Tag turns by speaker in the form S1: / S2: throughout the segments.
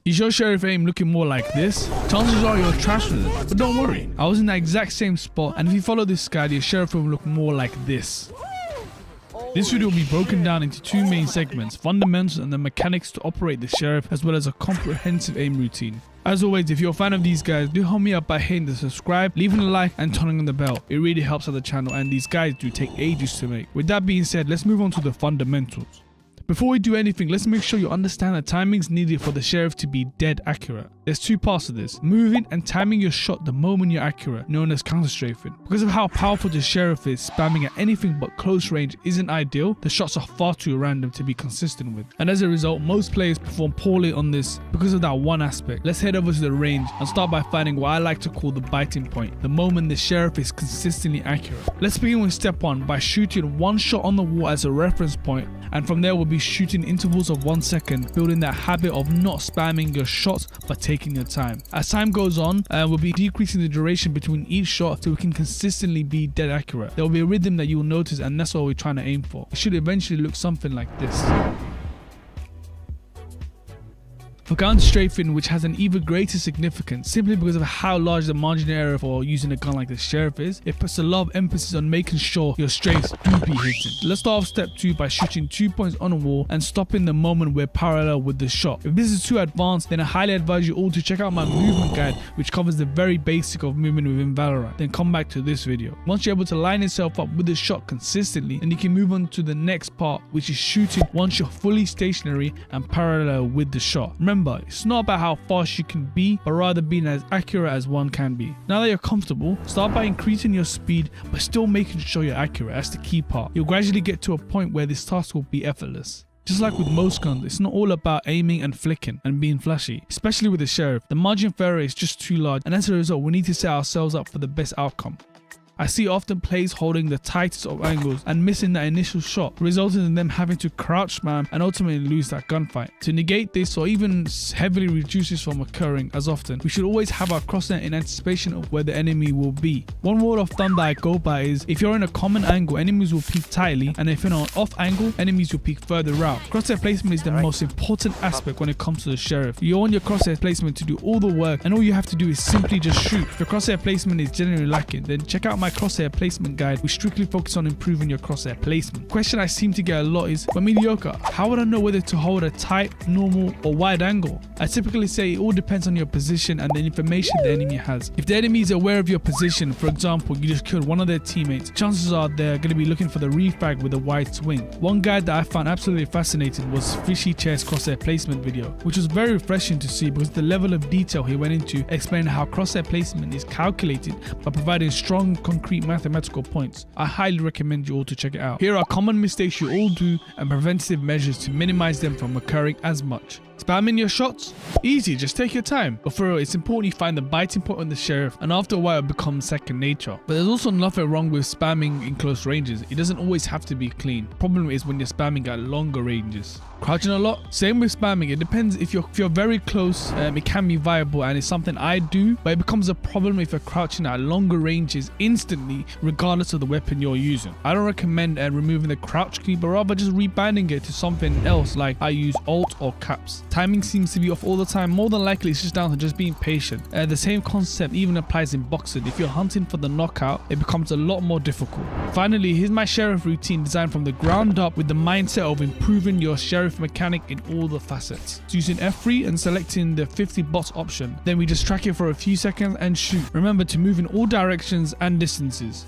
S1: Is your sheriff aim looking more like this? Chances are you're trash with it, but don't worry. I was in that exact same spot, and if you follow this guide, your sheriff will look more like this. This video will be broken down into two main segments, fundamentals and the mechanics to operate the sheriff, as well as a comprehensive aim routine. As always, if you're a fan of these guys, do help me out by hitting the subscribe, leaving a like and turning on the bell. It really helps out the channel, and these guys do take ages to make. With that being said, let's move on to the fundamentals. Before we do anything, let's make sure you understand the timings needed for the sheriff to be dead accurate. There's two parts to this: moving and timing your shot the moment you're accurate, known as counter strafing. Because of how powerful the sheriff is, spamming at anything but close range isn't ideal. The shots are far too random to be consistent with, and as a result, most players perform poorly on this because of that one aspect. Let's head over to the range and start by finding what I like to call the biting point, the moment the sheriff is consistently accurate. Let's begin with step 1 by shooting one shot on the wall as a reference point, and from there we'll be shooting intervals of 1 second, building that habit of not spamming your shots but taking your time. As time goes on, we'll be decreasing the duration between each shot so we can consistently be dead accurate. There will be a rhythm that you will notice, and that's what we're trying to aim for. It should eventually look something like this. For counter strafing, which has an even greater significance simply because of how large the margin of error for using a gun like the sheriff is, it puts a lot of emphasis on making sure your strafes do be hitting. Let's start off step 2 by shooting 2 points on a wall and stopping the moment we're parallel with the shot. If this is too advanced, then I highly advise you all to check out my movement guide, which covers the very basic of movement within Valorant. Then come back to this video. Once you're able to line yourself up with the shot consistently, then you can move on to the next part, which is shooting once you're fully stationary and parallel with the shot. Remember, it's not about how fast you can be, but rather being as accurate as one can be. Now that you're comfortable, start by increasing your speed, but still making sure you're accurate. That's the key part. You'll gradually get to a point where this task will be effortless. Just like with most guns, it's not all about aiming and flicking and being flashy. Especially with the sheriff, the margin for error is just too large, and as a result, we need to set ourselves up for the best outcome. I see often players holding the tightest of angles and missing that initial shot, resulting in them having to crouch spam and ultimately lose that gunfight. To negate this or even heavily reduce this from occurring as often, we should always have our crosshair in anticipation of where the enemy will be. One rule of thumb that I go by is, if you're in a common angle, enemies will peek tightly, and if you're in an off angle, enemies will peek further out. Crosshair placement is the most important aspect when it comes to the sheriff. You want your crosshair placement to do all the work, and all you have to do is simply just shoot. If your crosshair placement is generally lacking, then check out my crosshair placement guide. We strictly focus on improving your crosshair placement. Question I seem to get a lot is, when mediocre, how would I know whether to hold a tight, normal or wide angle? I typically say it all depends on your position and the information the enemy has. If the enemy is aware of your position, for example, you just killed one of their teammates, chances are they're going to be looking for the refrag with a wide swing. One guide that I found absolutely fascinating was FishyChairs crosshair placement video, which was very refreshing to see because the level of detail he went into explaining how crosshair placement is calculated by providing strong, concrete mathematical points. I highly recommend you all to check it out. Here are common mistakes you all do and preventative measures to minimize them from occurring as much. Spamming your shots? Easy, just take your time. But for real, it's important you find the biting point on the sheriff, and after a while it becomes second nature. But there's also nothing wrong with spamming in close ranges. It doesn't always have to be clean. The problem is when you're spamming at longer ranges. Crouching a lot? Same with spamming. It depends. If you're very close, it can be viable, and it's something I do, but it becomes a problem if you're crouching at longer ranges instantly, regardless of the weapon you're using. I don't recommend removing the crouch key, but rather just rebinding it to something else, like I use alt or caps. Timing seems to be off all the time. More than likely it's just down to just being patient. The same concept even applies in boxing. If you're hunting for the knockout, it becomes a lot more difficult. Finally, here's my sheriff routine designed from the ground up with the mindset of improving your sheriff mechanic in all the facets. So using F3 and selecting the 50 bots option, then we just track it for a few seconds and shoot. Remember to move in all directions and distances.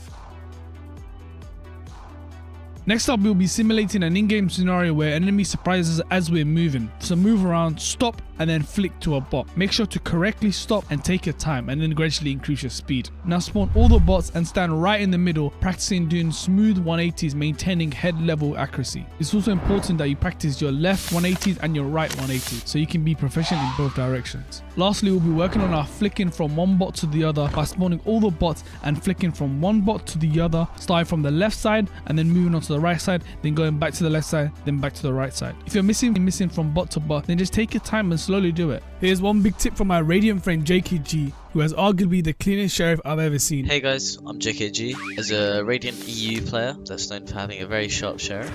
S1: Next up, we'll be simulating an in-game scenario where an enemy surprises us as we're moving. So move around, stop, and then flick to a bot. Make sure to correctly stop and take your time, and then gradually increase your speed. Now spawn all the bots and stand right in the middle, practicing doing smooth 180s, maintaining head level accuracy. It's also important that you practice your left 180s and your right 180s, so you can be proficient in both directions. Lastly, we'll be working on our flicking from one bot to the other by spawning all the bots and flicking from one bot to the other, starting from the left side and then moving on to the right side, then going back to the left side, then back to the right side. If you're missing from bot to bot, then just take your time and slowly do it. Here's one big tip from my Radiant friend JKG, who has arguably the cleanest sheriff I've ever seen.
S2: Hey guys, I'm JKG. As a Radiant EU player that's known for having a very sharp sheriff,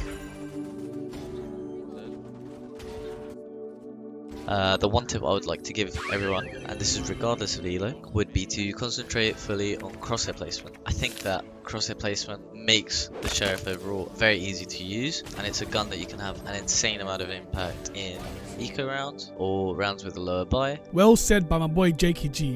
S2: The one tip I would like to give everyone, and this is regardless of elo, would be to concentrate fully on crosshair placement. I think that crosshair placement makes the Sheriff overall very easy to use, and it's a gun that you can have an insane amount of impact in eco rounds or rounds with a lower buy.
S1: Well said by my boy JKG.